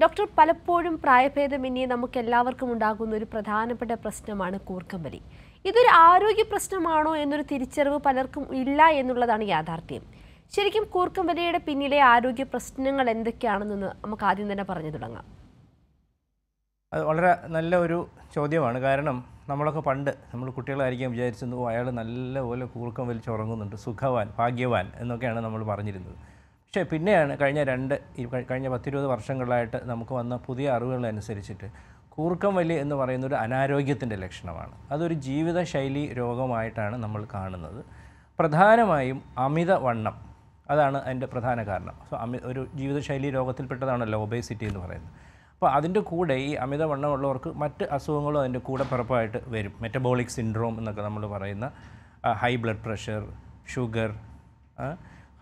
Doctor, പലപ്പോഴും പ്രായഭേദമന്യേ നമുക്ക് എല്ലാവർക്കും ഉണ്ടാകുന്ന ഒരു പ്രധാനപ്പെട്ട പ്രശ്നമാണ് കൂർക്കം വലി. ഇതൊരു ആരോഗ്യ പ്രശ്നമാണോ എന്നൊരു തിരിച്ചറിവ് പലർക്കും ഇല്ല എന്നുള്ളതാണ് യാഥാർത്ഥ്യം. ശരിക്കും കൂർക്കം വലിയുടെ പിന്നിലെ ആരോഗ്യ പ്രശ്നങ്ങൾ എന്തൊക്കെയാണെന്ന് നമുക്ക് ആദ്യം തന്നെ പറഞ്ഞു തുടങ്ങാം. അത് വളരെ നല്ല ഒരു ചോദ്യമാണ്. കാരണം നമ്മളൊക്കെ പണ്ട് നമ്മൾ കുട്ടികളായിരിക്കും വിചാരിച്ചിരുന്നു അയാൾ നല്ലപോലെ കൂർക്കം വലിച്ചുറങ്ങുന്നുണ്ട്, സുഖവാൻ, ഭാഗ്യവാൻ എന്നൊക്കെയാണ് നമ്മൾ പറഞ്ഞിരുന്നത്. പക്ഷേ പിന്നെയാണ് കഴിഞ്ഞ 10-20 വർഷങ്ങളായിട്ട് നമുക്ക് വന്ന പുതിയ അറിവുകളനുസരിച്ചിട്ട് കൂർക്കം വലി എന്ന് പറയുന്ന ഒരു അനാരോഗ്യത്തിൻ്റെ ലക്ഷണമാണ്. അതൊരു ജീവിതശൈലി രോഗമായിട്ടാണ് നമ്മൾ കാണുന്നത്. പ്രധാനമായും അമിതവണ്ണം, അതാണ് അതിൻ്റെ പ്രധാന കാരണം. ഒരു ജീവിതശൈലി രോഗത്തിൽപ്പെട്ടതാണല്ലോ ഒബേസിറ്റി എന്ന് പറയുന്നത്. അപ്പോൾ അതിൻ്റെ കൂടെ ഈ അമിതവണ്ണമുള്ളവർക്ക് മറ്റ് അസുഖങ്ങളും അതിൻ്റെ കൂടെ പിറപ്പായിട്ട് വരും. മെറ്റബോളിക് സിൻഡ്രോം എന്നൊക്കെ നമ്മൾ പറയുന്ന high blood pressure, sugar,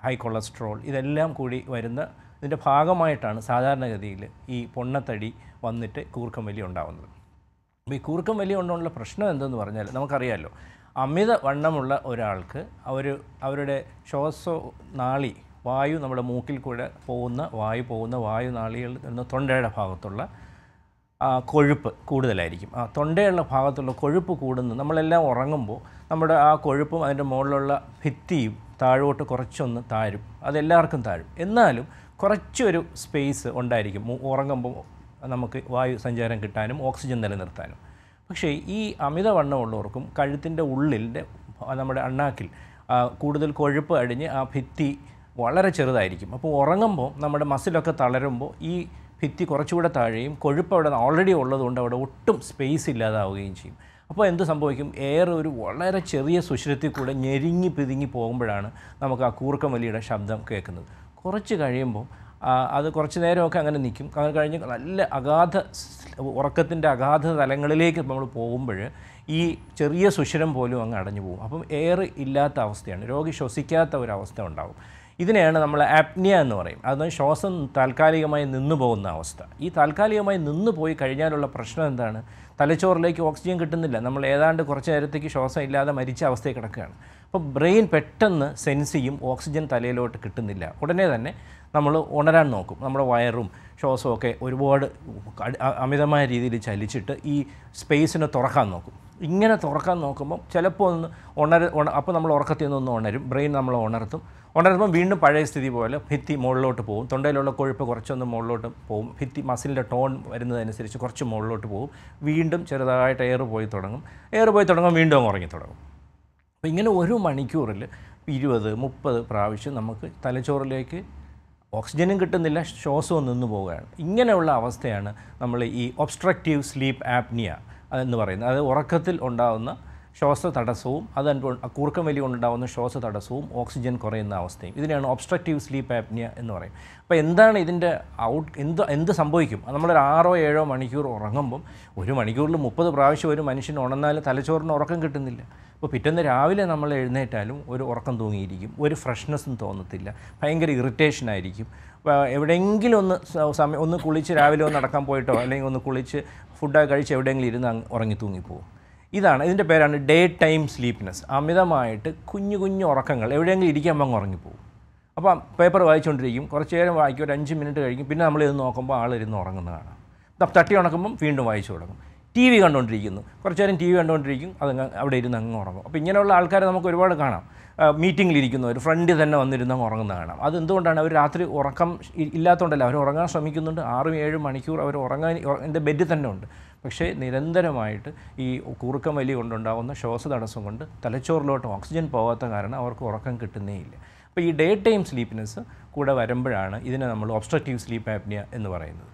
high cholesterol, ഇതെല്ലാം കൂടി വരുന്ന ഇതിൻ്റെ ഭാഗമായിട്ടാണ് സാധാരണഗതിയിൽ ഈ പൊണ്ണത്തടി വന്നിട്ട് കൂർക്കം വലി ഉണ്ടാകുന്നത്. അപ്പോൾ ഈ കൂർക്കം വലി കൊണ്ടുള്ള പ്രശ്നം എന്തെന്ന് പറഞ്ഞാൽ നമുക്കറിയാമല്ലോ, അമിതവണ്ണമുള്ള ഒരാൾക്ക് അവരുടെ ശ്വാസനാളി, വായു നമ്മുടെ മൂക്കിൽ കൂടെ പോകുന്ന വായുനാളികളിൽ നിന്ന് തൊണ്ടയുടെ ഭാഗത്തുള്ള കൊഴുപ്പ് കൂടുതലായിരിക്കും. ആ തൊണ്ടയുള്ള ഭാഗത്തുള്ള കൊഴുപ്പ് കൂടുന്നത് നമ്മളെല്ലാം ഉറങ്ങുമ്പോൾ നമ്മുടെ ആ കൊഴുപ്പും അതിൻ്റെ മുകളിലുള്ള ഭിത്തിയും താഴോട്ട് കുറച്ചൊന്ന് താഴും. അതെല്ലാവർക്കും താഴും. എന്നാലും കുറച്ചൊരു സ്പേസ് ഉണ്ടായിരിക്കും ഉറങ്ങുമ്പോൾ നമുക്ക് വായു സഞ്ചാരം കിട്ടാനും ഓക്സിജൻ നിലനിർത്താനും. പക്ഷേ ഈ അമിതവണ്ണമുള്ളവർക്കും കഴുത്തിൻ്റെ ഉള്ളിൻ്റെ നമ്മുടെ അണ്ണാക്കിൽ കൂടുതൽ കൊഴുപ്പ് അടിഞ്ഞ് ആ ഭിത്തി വളരെ ചെറുതായിരിക്കും. അപ്പോൾ ഉറങ്ങുമ്പോൾ നമ്മുടെ മസിലൊക്കെ തളരുമ്പോൾ ഈ ഭിത്തി കുറച്ചുകൂടെ താഴെയും കൊഴുപ്പ് അവിടെ ഓൾറെഡി ഉള്ളതുകൊണ്ട് അവിടെ ഒട്ടും സ്പേസ് ഇല്ലാതാവുകയും ചെയ്യും. അപ്പോൾ എന്ത് സംഭവിക്കും? എയർ ഒരു വളരെ ചെറിയ സുഷിരത്തിൽ കൂടെ ഞെരിങ്ങി പിതുങ്ങി പോകുമ്പോഴാണ് നമുക്ക് ആ കൂർക്കം വലിയുടെ ശബ്ദം കേൾക്കുന്നത്. കുറച്ച് കഴിയുമ്പോൾ അത് കുറച്ച് നേരമൊക്കെ അങ്ങനെ നിൽക്കും. അത് കഴിഞ്ഞ് നല്ല ഉറക്കത്തിൻ്റെ അഗാധ തലങ്ങളിലേക്ക് നമ്മൾ പോകുമ്പോൾ ഈ ചെറിയ സുഷിരം പോലും അങ്ങ് അടഞ്ഞു പോകും. അപ്പം എയർ ഇല്ലാത്ത അവസ്ഥയാണ്, രോഗി ശ്വസിക്കാത്ത ഒരവസ്ഥ ഉണ്ടാകും. ഇതിനെയാണ് നമ്മൾ ആപ്നിയ എന്ന് പറയും. അത് ശ്വാസം താൽക്കാലികമായി നിന്നു പോകുന്ന അവസ്ഥ. ഈ താൽക്കാലികമായി നിന്നു പോയി കഴിഞ്ഞാലുള്ള പ്രശ്നം എന്താണ്? തലച്ചോറിലേക്ക് ഓക്സിജൻ കിട്ടുന്നില്ല. നമ്മൾ ഏതാണ്ട് കുറച്ച് നേരത്തേക്ക് ശ്വാസം ഇല്ലാതെ മരിച്ച അവസ്ഥയിൽ കിടക്കുകയാണ്. അപ്പോൾ ബ്രെയിൻ പെട്ടെന്ന് സെൻസ് ചെയ്യും ഓക്സിജൻ തലയിലോട്ട് കിട്ടുന്നില്ല. ഉടനെ തന്നെ നമ്മൾ ഉണരാൻ നോക്കും. നമ്മുടെ വയറും ശ്വാസവും ഒക്കെ ഒരുപാട് അമിതമായ രീതിയിൽ ചലിച്ചിട്ട് ഈ സ്പേസിനെ തുറക്കാൻ നോക്കും. ഇങ്ങനെ തുറക്കാൻ നോക്കുമ്പോൾ ചിലപ്പോൾ അപ്പോൾ നമ്മൾ ഉറക്കത്തിൽ നിന്നൊന്ന് ഉണരും, ബ്രെയിൻ നമ്മളെ ഉണർത്തുമ്പോൾ വീണ്ടും പഴയ സ്ഥിതി പോലെ ഭിത്തി മുകളിലോട്ട് പോകും. തൊണ്ടയിലുള്ള കൊഴുപ്പ് കുറച്ചൊന്ന് മുകളിലോട്ട് പോകും. ഭിത്തി മസിലിൻ്റെ ടോൺ വരുന്നതനുസരിച്ച് കുറച്ച് മുകളിലോട്ട് പോകും. വീണ്ടും ചെറുതായിട്ട് എയർ പോയി തുടങ്ങും. വീണ്ടും അങ്ങ് ഉറങ്ങി തുടങ്ങും. അപ്പോൾ ഇങ്ങനെ ഒരു മണിക്കൂറിൽ 20-30 പ്രാവശ്യം നമുക്ക് തലച്ചോറിലേക്ക് ഓക്സിജനും കിട്ടുന്നില്ല, ശ്വാസവും നിന്ന് പോവുകയാണ്. ഇങ്ങനെയുള്ള അവസ്ഥയാണ് നമ്മൾ ഈ ഒബ്സ്ട്രക്റ്റീവ് സ്ലീപ്പ് ആപ്നിയ എന്ന് പറയുന്നത്. അത് ഉറക്കത്തിൽ ഉണ്ടാകുന്ന ശ്വാസ തടസ്സവും കൂർക്കം വലി കൊണ്ടുണ്ടാകുന്ന ശ്വാസ തടസ്സവും ഓക്സിജൻ കുറയുന്ന അവസ്ഥയും. ഇതിനെയാണ് ഒബ്സ്ട്രക്റ്റീവ് സ്ലീപ്പ് ആപ്നിയ എന്ന് പറയും. അപ്പോൾ എന്താണ് ഇതിൻ്റെ എന്ത് സംഭവിക്കും? നമ്മളൊരു 6-7 മണിക്കൂർ ഉറങ്ങുമ്പം ഒരു മണിക്കൂറിൽ 30 പ്രാവശ്യം ഒരു മനുഷ്യൻ ഉണർന്നാൽ തലച്ചോറിന് ഉറക്കം കിട്ടുന്നില്ല. അപ്പോൾ പിറ്റേന്ന് രാവിലെ നമ്മൾ എഴുന്നേറ്റാലും ഒരു ഉറക്കം തൂങ്ങിയിരിക്കും, ഒരു ഫ്രഷ്നെസ്സും തോന്നത്തില്ല, ഭയങ്കര ഇറിറ്റേഷനായിരിക്കും. എവിടെയെങ്കിലും ഒന്ന് കുളിച്ച് രാവിലെ ഒന്ന് നടക്കാൻ പോയിട്ടോ അല്ലെങ്കിൽ ഒന്ന് കുളിച്ച് ഫുഡൊക്കെ കഴിച്ച് എവിടെയെങ്കിലും ഇരുന്ന് ഉറങ്ങി തൂങ്ങിപ്പോവും. ഇതിൻ്റെ പേരാണ് ഡേ ടൈം സ്ലീപ്പ്നെസ്. അമിതമായിട്ട് കുഞ്ഞു ഉറക്കങ്ങൾ, എവിടെയെങ്കിലും ഇരിക്കുമ്പോൾ അങ്ങ് ഉറങ്ങിപ്പോവും. അപ്പോൾ പേപ്പർ വായിച്ചുകൊണ്ടിരിക്കും, കുറച്ച് നേരം വായിക്കും, ഒരു 5 മിനിറ്റ് കഴിക്കും, പിന്നെ നമ്മളിരുന്ന് നോക്കുമ്പോൾ ആളിരുന്ന് ഉറങ്ങുന്നതാണ്. തട്ടി ഉണക്കുമ്പം വീണ്ടും വായിച്ചു തുടങ്ങും. TV കണ്ടുകൊണ്ടിരിക്കുന്നു, കുറച്ച് നേരം TV കണ്ടുകൊണ്ടിരിക്കും, അവിടെ ഇരുന്ന് അങ്ങ് ഉറങ്ങും. അപ്പോൾ ഇങ്ങനെയുള്ള ആൾക്കാരെ നമുക്ക് ഒരുപാട് കാണാം. മീറ്റിങ്ങിലിരിക്കുന്നവർ ഫ്രണ്ടിൽ തന്നെ വന്നിരുന്ന് അങ്ങ് ഉറങ്ങുന്ന കാണാം. അതെന്തുകൊണ്ടാണ്? അവർ രാത്രി ഉറക്കം ഇല്ലാത്തതുകൊണ്ടല്ല, അവർ ഉറങ്ങാൻ ശ്രമിക്കുന്നുണ്ട്. 6-7 മണിക്കൂർ അവർ എൻ്റെ ബെഡിൽ തന്നെ ഉണ്ട്. പക്ഷേ നിരന്തരമായിട്ട് ഈ കൂർക്കം വലി കൊണ്ടുണ്ടാകുന്ന ശ്വാസതടസ്സം കൊണ്ട് തലച്ചോറിലോട്ട് ഓക്സിജൻ പോകാത്ത കാരണം അവർക്ക് ഉറക്കം കിട്ടുന്നേ ഇല്ല. അപ്പോൾ ഈ ഡേ ടൈം സ്ലീപ്പ്നെസ് കൂടെ വരുമ്പോഴാണ് ഇതിനെ നമ്മൾ ഒബ്സ്ട്രക്റ്റീവ് സ്ലീപ്പ് ആപ്നിയ എന്ന് പറയുന്നത്.